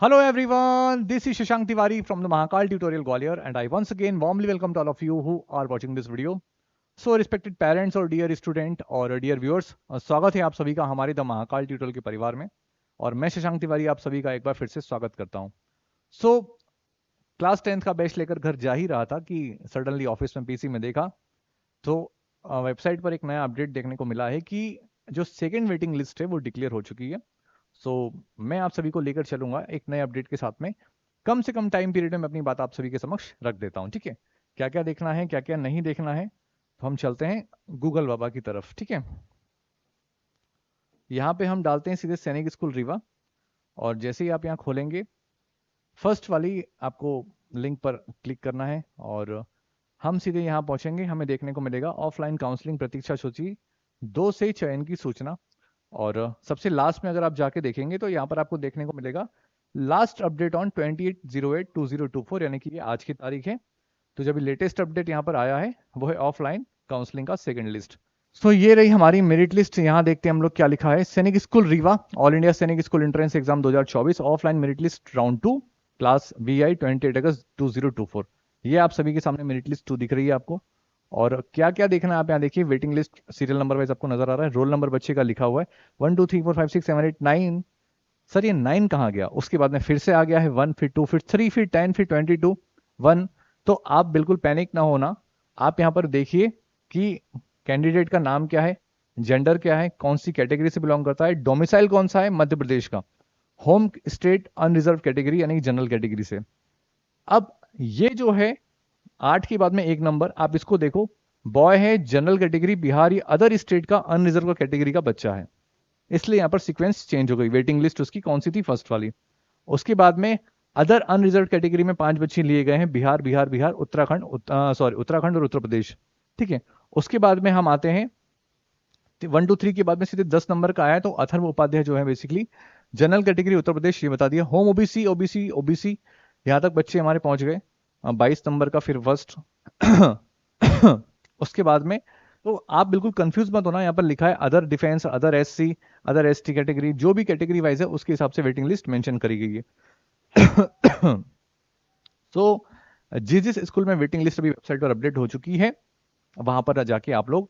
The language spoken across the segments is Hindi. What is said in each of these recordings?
Hello everyone, this is Shashank Tiwari from the Mahakal Tutorial Gwalior and I once again warmly welcome to all of you who are watching this video. So respected parents और dear student और dear viewers, स्वागत है आप सभी का हमारे द महाकाल ट्यूटोरियल के परिवार में और मैं शशांक तिवारी आप सभी का एक बार फिर से स्वागत करता हूं। सो क्लास 10th का बैच लेकर घर जा ही रहा था कि सडनली ऑफिस में पीसी में देखा तो वेबसाइट पर एक नया अपडेट देखने को मिला है कि जो सेकेंड वेटिंग लिस्ट है वो डिक्लेयर हो चुकी है। मैं आप सभी को लेकर चलूंगा एक नए अपडेट के साथ में। कम से कम टाइम पीरियड में मैं अपनी बात आप सभी के समक्ष रख देता हूं, ठीक है। क्या क्या देखना है, क्या क्या नहीं देखना है, तो हम चलते हैं गूगल बाबा की तरफ, ठीक है। यहाँ पे हम डालते हैं सीधे सैनिक स्कूल रीवा और जैसे ही आप यहाँ खोलेंगे फर्स्ट वाली आपको लिंक पर क्लिक करना है और हम सीधे यहाँ पहुंचेंगे। हमें देखने को मिलेगा ऑफलाइन काउंसलिंग प्रतीक्षा सूची 2 से चयन की सूचना और सबसे लास्ट में अगर आप जाके देखेंगे तो यहाँ पर आपको देखने को मिलेगा लास्ट अपडेट ऑन 28/08/2024 यानी कि ये आज की तारीख है। तो जब लेटेस्ट अपडेट यहाँ पर आया है वो है ऑफलाइन काउंसलिंग का सेकंड लिस्ट। सो ये रही हमारी मेरिट लिस्ट। यहाँ देखते हैं हम लोग क्या लिखा है। सैनिक स्कूल रीवा ऑल इंडिया सैनिक school entrance exam 2024 offline merit list round 2 class VI 28 अगस्त 2024। ये आप सभी के सामने मेरिट लिस्ट 2 दिख रही है आपको। और क्या क्या देखना है आप यहाँ देखिए, waiting list serial number wise आपको नजर आ रहा है। रोल नंबर बच्चे का लिखा हुआ है 1 2 3 4 5 6 7 8 9। सर ये 9 कहाँ गया? उसके बाद में फिर से आ गया है 1 फिर 2 फिर 3 फिर 10 फिर 22 1। तो आप बिल्कुल पैनिक ना होना। आप यहाँ पर देखिए कि कैंडिडेट का नाम क्या है, जेंडर क्या है, कौन सी कैटेगरी से बिलोंग करता है, डोमिसाइल कौन सा है, मध्य प्रदेश का, होम स्टेट अनरिजर्व कैटेगरी यानी जनरल कैटेगरी से। अब ये जो है 8 के बाद में एक नंबर, आप इसको देखो, बॉय है जनरल कैटेगरी बिहार या अदर स्टेट का अनरिजर्व कैटेगरी का बच्चा है, इसलिए यहां पर सीक्वेंस चेंज हो गई। वेटिंग लिस्ट उसकी कौन सी थी? फर्स्ट वाली। उसके बाद में अदर अनरिजर्व कैटेगरी में 5 बच्चे लिए गए हैं, बिहार बिहार बिहार उत्तराखंड उत्तराखंड और उत्तर प्रदेश, ठीक है। उसके बाद में हम आते हैं 1 2 3 के बाद में सीधे 10 नंबर का आया तो अथर्व उपाध्याय जो है basically general category Uttar Pradesh, ये बता दिया। होम ओबीसी ओबीसी ओबीसी यहां तक बच्चे हमारे पहुंच गए। 22 नंबर का फिर फर्स्ट उसके बाद में तो आप बिल्कुल कंफ्यूज मत होना। यहाँ पर लिखा है other defence, other SC, other ST category, जो भी कैटेगरी वाइज है उसके हिसाब से वेटिंग लिस्ट मेंशन करी गई है। तो जिस स्कूल में वेटिंग लिस्ट अभी वेबसाइट पर अपडेट हो चुकी है वहां पर जाके आप लोग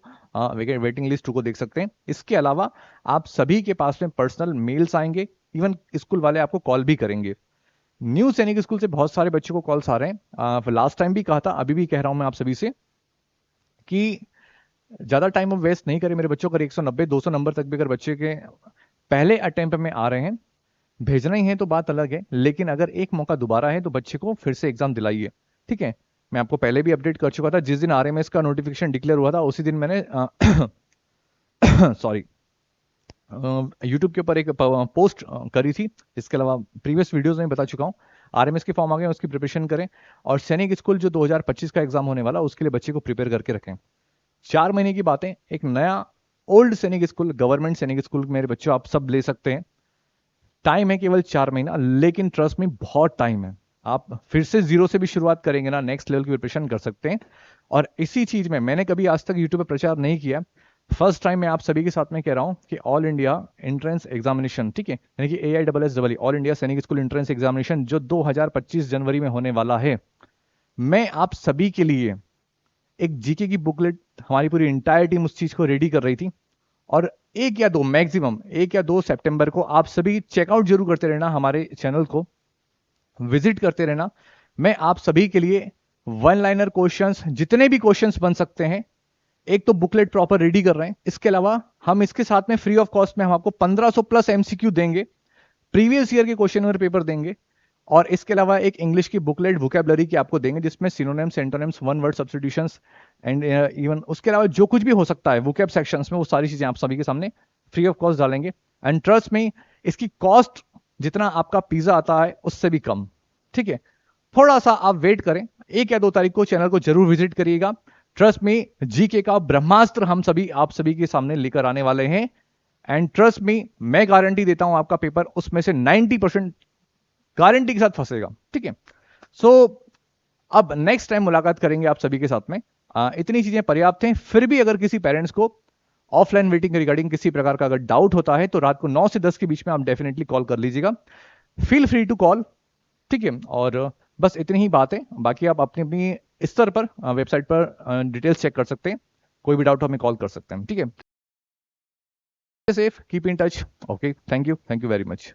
वेटिंग लिस्ट को देख सकते हैं। इसके अलावा आप सभी के पास में पर्सनल मेल्स आएंगे, इवन स्कूल वाले आपको कॉल भी करेंगे। न्यू सैनिक स्कूल से बहुत सारे बच्चों को कॉल्स आ रहे हैं। लास्ट टाइम भी कहा था, अभी भी कह रहा हूं मैं आप सभी से कि ज्यादा टाइम अब वेस्ट नहीं करें मेरे बच्चों का। 190 200 नंबर तक भी अगर बच्चे के पहले अटेम्प्ट में आ रहे हैं, भेजना ही है तो बात अलग है, लेकिन अगर एक मौका दोबारा है तो बच्चे को फिर से एग्जाम दिलाइए, ठीक है। मैं आपको पहले भी अपडेट कर चुका था, जिस दिन RMS का नोटिफिकेशन डिक्लेयर हुआ था उसी दिन मैंने सॉरी यूट्यूब के ऊपर एक पोस्ट करी थी। इसके अलावा प्रीवियस वीडियोस में बता चुका हूँ RMS के फॉर्म आ गए, उसकी प्रिपरेशन करें और सैनिक स्कूल जो 2025 का एग्जाम होने वाला उसके लिए बच्चे को प्रिपेयर करके रखें। 4 महीने की बातें, एक नया ओल्ड सैनिक स्कूल, गवर्नमेंट सैनिक स्कूल मेरे बच्चों आप सब ले सकते हैं। टाइम है केवल 4 महीना, लेकिन ट्रस्ट में बहुत टाइम है। आप फिर से जीरो से भी शुरुआत करेंगे ना, नेक्स्ट लेवल की प्रिपरेशन कर सकते हैं। और इसी चीज में मैंने कभी आज तक यूट्यूब पर प्रचार नहीं किया, फर्स्ट टाइम मैं आप सभी के साथ में कह रहा हूं कि ऑल इंडिया एंट्रेंस एग्जामिनेशन, ठीक है, यानी कि AISSEE ऑल इंडिया सैनिक स्कूल एंट्रेंस एग्जामिनेशन जो 2025 जनवरी में होने वाला है, मैं आप सभी के लिए एक जीके की बुकलेट, हमारी पूरी इंटायर टीम उस चीज को रेडी कर रही थी और 1 या 2 मैक्सिमम 1 या 2 सितंबर को आप सभी चेकआउट जरूर करते रहना, हमारे चैनल को विजिट करते रहना। मैं आप सभी के लिए वन लाइनर क्वेश्चंस, जितने भी क्वेश्चंस बन सकते हैं, एक तो बुकलेट प्रॉपर रेडी कर रहे हैं। इसके अलावा हम इसके साथ में फ्री ऑफ कॉस्ट में हम आपको 1500 प्लस MCQ देंगे, प्रीवियस ईयर के क्वेश्चन पेपर देंगे और इसके अलावा एक इंग्लिश की बुकलेट वोकैबुलरी की आपको देंगे जिसमें synonyms, antonyms, one word substitutions and even उसके अलावा जो कुछ भी हो सकता है वोकैब सेक्शंस में, वो सारी चीजें आप सभी के सामने फ्री ऑफ कॉस्ट डालेंगे। एंड ट्रस्ट में इसकी कॉस्ट जितना आपका पिज्जा आता है उससे भी कम, ठीक है। थोड़ा सा आप वेट करें, 1 या 2 तारीख को चैनल को जरूर विजिट करिएगा। ट्रस्ट में जीके का ब्रह्मास्त्र हम सभी आप सभी के सामने लेकर आने वाले हैं एंड ट्रस्ट में मैं गारंटी देता हूं आपका पेपर उसमें से 90% गारंटी के साथ फंसेगा, ठीक है। सो अब नेक्स्ट टाइम मुलाकात करेंगे आप सभी के साथ में। इतनी चीजें पर्याप्त हैं। फिर भी अगर किसी पेरेंट्स को ऑफलाइन वेटिंग रिगार्डिंग किसी प्रकार का अगर डाउट होता है तो रात को 9 से 10 के बीच में आप डेफिनेटली कॉल कर लीजिएगा। फील फ्री टू कॉल, ठीक है। और बस इतनी ही बात है, बाकी आप अपनी अपनी स्तर पर वेबसाइट पर डिटेल्स चेक कर सकते हैं, कोई भी डाउट हमें कॉल कर सकते हैं, ठीक है। Safe, keep in touch, okay, thank you very much.